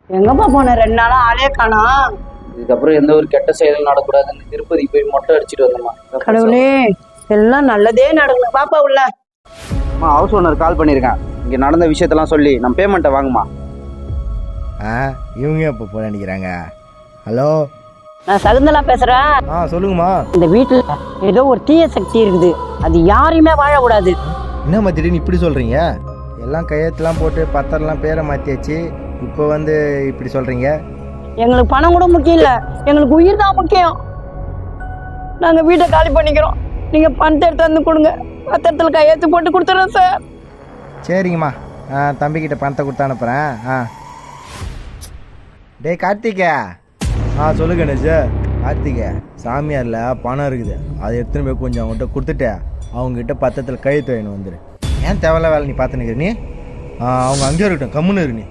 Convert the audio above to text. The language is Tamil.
எங்கப்பா போன 2 நாளா ஆளே காணோம். இதுக்கப்புறம் எந்த ஒரு கெட்ட செயலும் நடக்கூடாதுன்னு திருப்பதி போய் மொட்டை அடிச்சுட்டு வந்தோம்மா. கடவுளே, எல்லாம் நல்லதே நடக்கணும். பாப்பா உள்ள. அம்மா, ஹவுஸ் ஓனர் கால் பண்ணியிருக்கேன். இங்கே நடந்த விஷயத்தெல்லாம் சொல்லி நம்ம பேமெண்ட்டை வாங்குமா. இவங்க எப்போ போட நினைக்கிறாங்க? ஹலோ, நான் சகுந்தலா பேசுறேன். சொல்லுங்கம்மா. இந்த வீட்டுல ஏதோ ஒரு தீய சக்தி இருக்குது. அது யாரையுமே வாழக்கூடாது. என்னம்மா திடீர்னு இப்படி சொல்கிறீங்க? எல்லாம் கையெழுத்துலாம் போட்டு பத்திரம்லாம் பேரை மாற்றியாச்சு, இப்போ வந்து இப்படி சொல்கிறீங்க? எங்களுக்கு பணம் கூட முக்கியம் இல்லை, எங்களுக்கு உயிர் தான் முக்கியம். நாங்கள் வீட்டை காலி பண்ணிக்கிறோம். நீங்கள் பணத்தை எடுத்து வந்து கொடுங்க. பத்திரத்தில் கையெழுத்து போட்டு கொடுத்துட்றோம் சார். சரிங்கம்மா, தம்பிக்கிட்ட பணத்தை கொடுத்து அனுப்புகிறேன். டேய் கார்த்திகா. சொல்லு கணேஷ். கார்த்திகை, சாமியாரில் பணம் இருக்குது, அதை எடுத்துன்னு போய் கொஞ்சம் அவங்ககிட்ட கொடுத்துட்டு அவங்ககிட்ட பத்திரத்தில் கையெழுத்து வாங்கின்னு வந்துடு. ஏன் தேவையில்ல வேலை நீ பார்த்துன்னு நீ? அவங்க அங்கேயே இருக்கட்டும், கம்முன்னு இரு நீ.